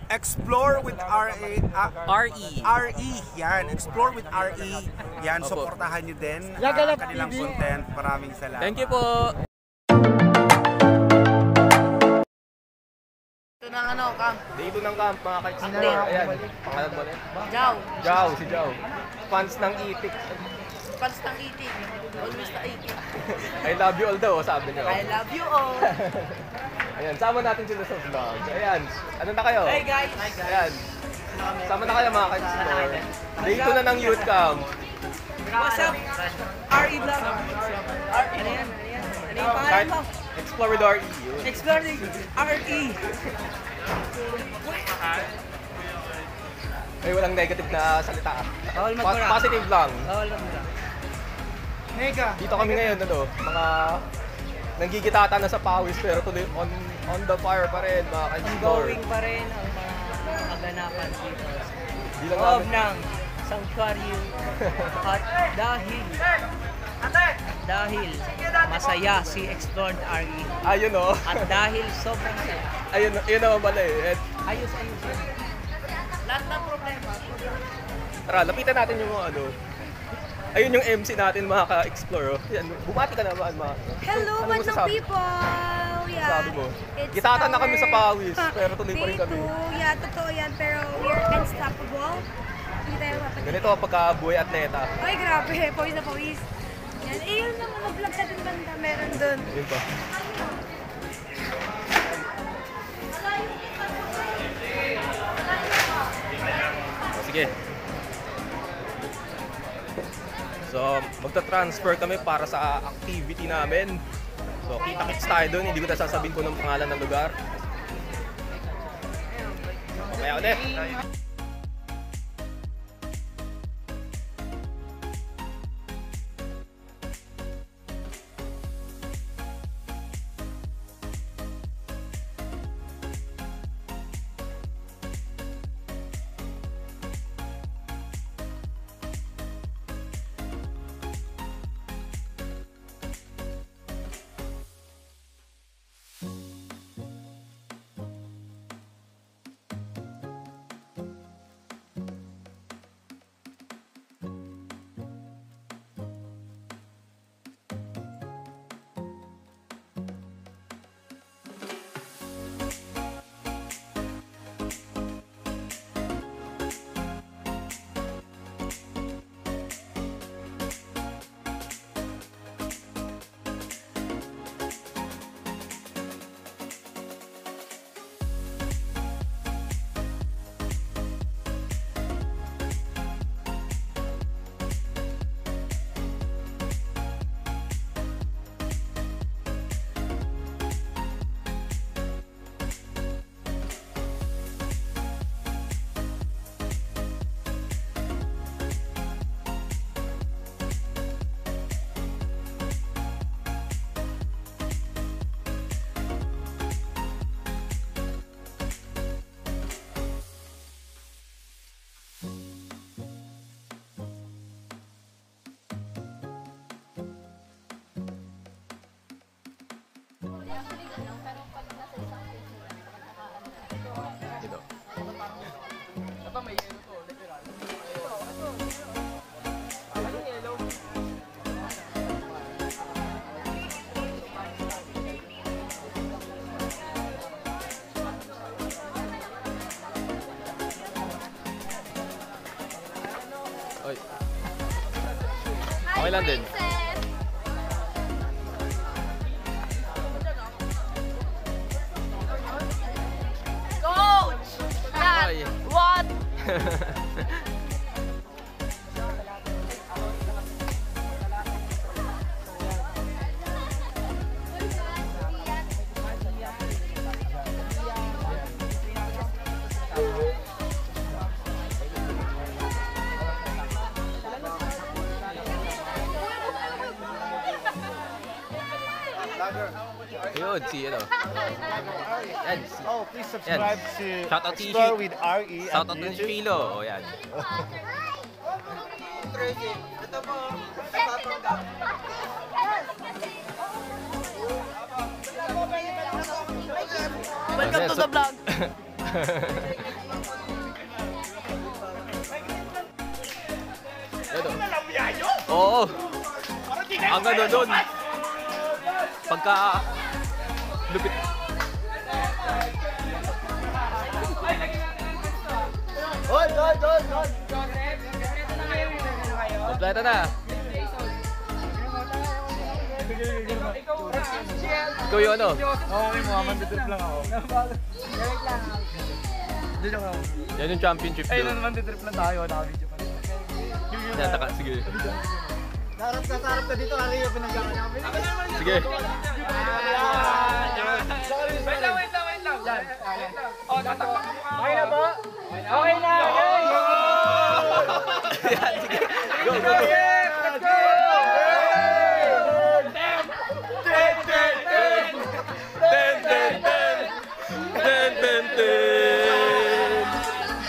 Explore with RE. RE. Yan. Explore with RE. Yan. Supportahan nyo din kanilang content. Maraming salamat. Thank you po. Ito ng ano, camp. Dito ng camp, mga ka-explore. Ayan. Pangalan mo ulit? Jow. Si Jow. Fans ng itik. Fans ng itik. Always na itik. I love you all daw, sabi niyo. I love you all. Ayan, sama natin sila sa vlog. Ayan, ano na kayo? Hey guys! Ayan, sama na kayo mga ka-explore. Dito na ng youth camp. What's up? RE vlog. Ano yan? Ano yung pangalan mo? Explore with RE. Explore with RE. Ay, walang negative na salita. Bawal magmura. Positive lang. Bawal magmura. Dito kami ngayon, mga nanggigitata na sa pawis pero tuloy on the fire pa rin, mga ka-explore. Ongoing pa rin ang mga kaganapan dito. Di lang Loob namin. ng sanctuary at dahil masaya si Explored RE. Ayun o. At dahil sobrang saya. Ayun, yun naman pala eh. Ayos. Lahat ng problema. Tara, lapitan natin yung mga ayun yung MC natin, mga ka-explore. Yan, bumati ka naman, mga. Hello, Ano what's up, people? Yeah. Sabi mo, gitatan na kami sa pawis, pero tuloy pa rin kami. Yeah, totoo yan, pero we're unstoppable. Hindi tayo mapatid. Ganito ang pagka-buhay atleta. Ay, grabe. Pawis na pawis. Yan. Eh, yun naman, mag-vlog sa dun banda. Meron dun. Yun pa. Sige. So, magta-transfer kami para sa activity namin. So, kita-kits tayo doon. Hindi ko na sasabihin ko ng pangalan ng lugar. Mamaya ulit. Dito. Oy. Okay lang din. Coach! Ay. What? Ayun, si ano. Yan. Oh, please subscribe to Shout out to Explore Ishi. with RE. Shout out to Shilo. O yan. Welcome to the vlog. Ano? Oo. Ang ano doon. Pagka lupit. Kompleto na. Ikaw yung ano? Okay mo, manditrip lang ako. Yan yung championship Ay, doon. manditrip lang tayo, naka-video pa rin. Nataka, sige. Sarap ka dito, Ario, pinagkakanamin. Sige. Wait lang. Oh, tatakpak mo. Okay na ba? Okay na! Yan, sige. Go, go, go. Let's go! Ten, ten, ten. Ten, ten, ten.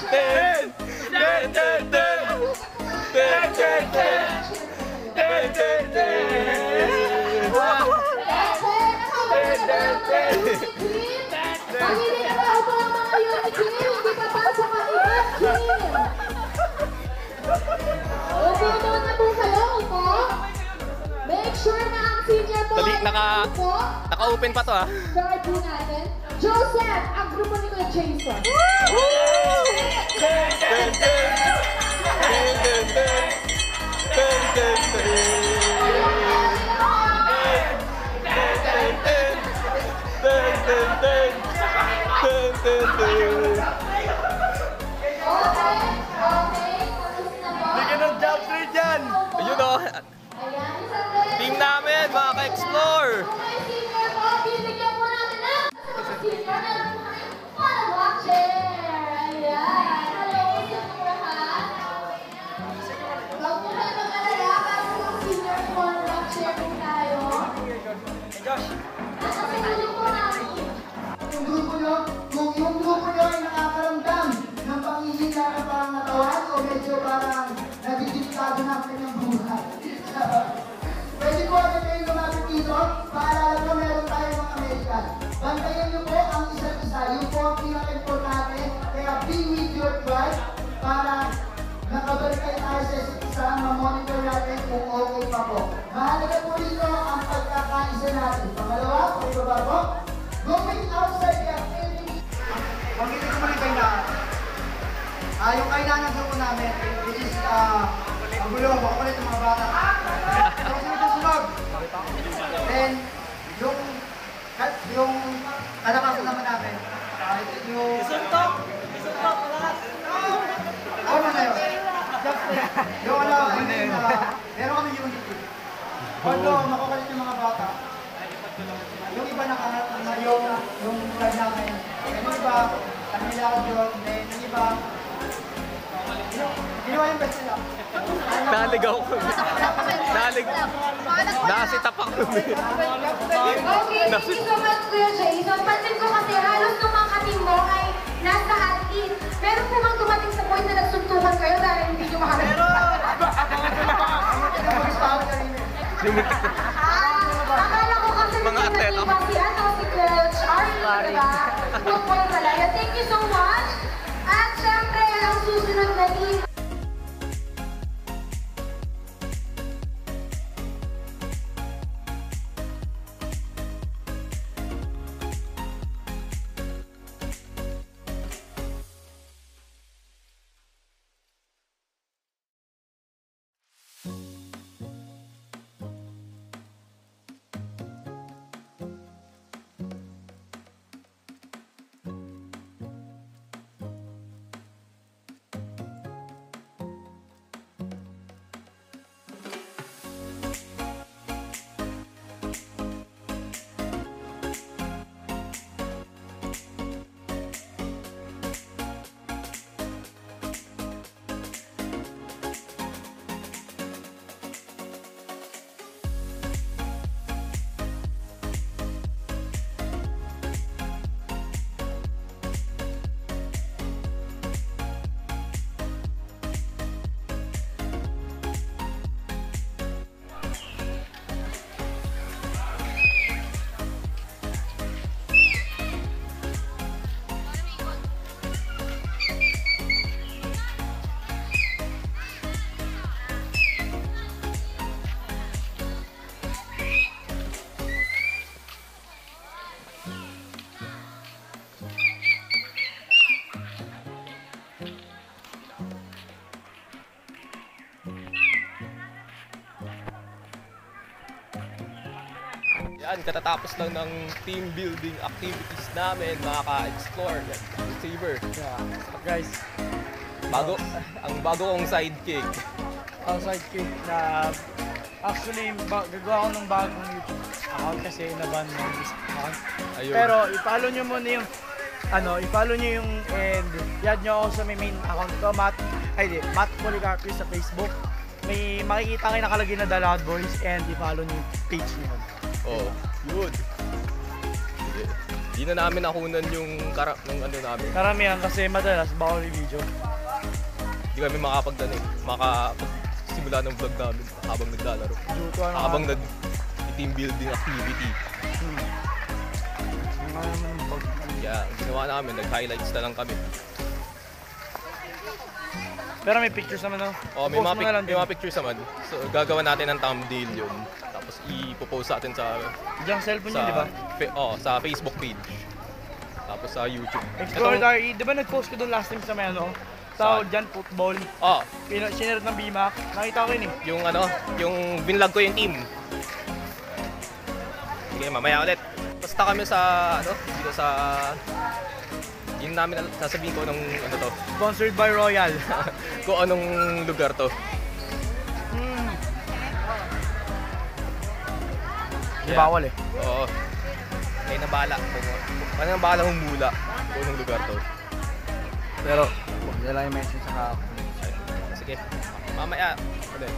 Ten, ten, ten, ten. Ten, ten, ten. Ten, ten, ten. Pag-ibig na ba ako ang mga unit team? Hindi pa pasok ang ibang team. Upo na po kayo, upo. Make sure na ang senior po Dali, ay upo. naka-open pa to ah. Guard po natin. Joseph, ang grupo ni Kuya Jason. Ten, ten, ten. Ten, ten, ten. Ten, ten, ten. Ten, ten, ten. Ten, ten, ten. Ten, ten, ten. Okay. Tapos na po. Hindi ka ng jump street yan! Ayun o. Ayan, isang rin. Team namin, mga ka-explore. Okay, senior po, bibigyan po natin ng senior na lang po kami. Para watcher. Ayan. Hello sa mga lahat. Huwag po kayo mag-alala. Para sa senior po, watcher po tayo. At ang sinulong po namin. Kung yung grupo nyo ay nakakaramdam ng pangihina ng pangatawan o medyo parang nagigitado ng kanyang buhay. Pwede po agad kayo lumapit dito. Paalala ko meron tayong mga medical. Bantayan nyo po ang isa't isa. Yung po ang pinaka-importante. Kaya be with your tribe para nakabalik kayo tayo sa isa't isa. Ma-monitor natin kung okay pa po. Mahalaga po dito ang pagkakaisa natin. Pangalawa, pagbaba po. Going outside the activity. Pagkita ko muli kailangan. Yung kailangan ng grupo namin, which is, ang gulo, makukulit ng mga bata. Susunod. Then, yung kalakasan naman namin, yung... Isuntok! Ano na yun? Yung ano, meron kami unit. Although, makukulit yung mga bata, yung iba nakaharap na yung vlog namin. Yung iba, kanila ako yun. Then, yung iba, ginawa yung best nila. Naligaw ko. Nasitap ako. Okay, thank you so much, Kuya Jason. Pansin ko kasi halos nung mga kating mo ay nasa atin. Pero kung ang dumating sa point na nagsuntukan kayo dahil hindi nyo maharap. Akala ko kasi Mga atleta. si ano, si Coach Arlie, diba? Football talaga. Thank you so much. At syempre, ang susunod na team. yan, katatapos lang ng team building activities namin, mga ka-explore. Saber. Yeah. Guys, Ang bago kong sidekick. ang sidekick na actually gagawa ko ng bagong YouTube account kasi naban mo yung account. Ayun. Pero i-follow nyo muna yung i-follow nyo yung and i-add nyo ako sa may main account ko, Matt Policarpio sa Facebook. May makikita kayo nakalagay na The Loud Boys and i-follow nyo yung page nyo. Oh, good. Di na namin nakunan yung ng ano namin. Karamihan kasi madalas bawal yung video. Di kami makapagsimula ng vlog namin habang naglalaro. Habang nag-team building activity. Kaya ginawa namin, nag-highlights na lang kami. Pero may pictures naman, no? Oh, may mga pictures naman. So, gagawa natin ng thumbnail yun. Tapos ipopost natin sa Diyan cellphone yun, di ba? Sa Facebook page. Tapos sa YouTube. Explore RE, di ba nag-post ko doon last time sa may ano? Tawag dyan, football. Oh, Sinirot ng BMAC. Nakita ko yun eh. yung binlog ko yung team. Sige, mamaya ulit. Basta kami sa, dito sa, yun namin sasabihin ko ng to. Sponsored by Royal. Kung anong lugar to. Di bawal eh. Oo. May nabala. Ano nang bala humula kung anong lugar to. Pero, huwag nila yung mention sa kahapon. Sige. Mamaya. Ulit.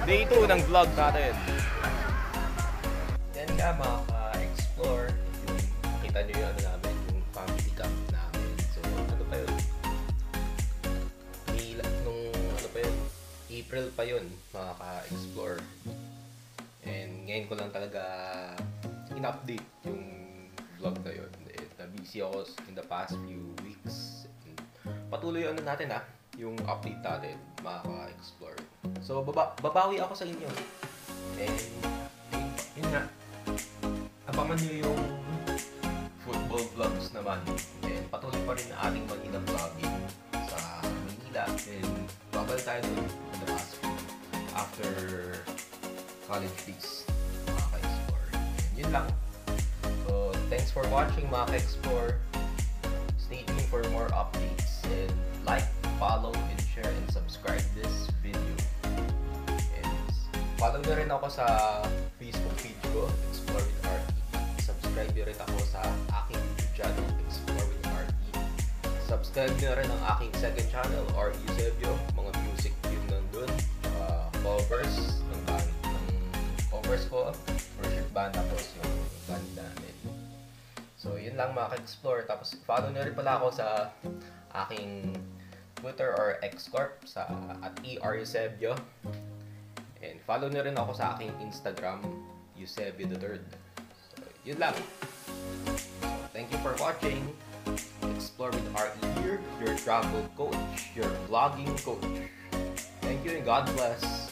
Day 2 ng vlog natin. Yan nga mga ka-explore. Kita nyo yung namin, yung family camp namin. So, ano pa yun? April pa yun, mga ka-explore. And ngayon ko lang talaga in-update yung vlog na yun. Na-busy ako in the past few weeks. And patuloy natin yung update natin, mga ka-explore. So, babawi ako sa inyo. And yun nga, abangan nyo yung football vlogs naman. And patuloy pa rin na ating Manila vlogging sa Manila. And babal tayo dun in the past after college days, mga ka-explore. And yun lang. So, thanks for watching, mga ka-explore. Stay tuned for more updates. And like, follow, and share, and subscribe this video. And follow nyo rin ako sa Facebook page ko, Explore with RE. Subscribe nyo rin ako sa aking YouTube channel, Explore with RE. Subscribe nyo rin ang aking second channel, RE Eusebio. Mga music yun nandun. Covers ng covers ko, worship band, tapos yung band namin. So, yun lang mga ka-explore. Tapos, follow nyo rin pala ako sa aking Twitter or Xcorp sa @EREusebio. And follow nyo rin ako sa aking Instagram, Eusebio3. So, yun lang. So, thank you for watching. Explore with RE here, your travel coach, your vlogging coach. Thank you and God bless.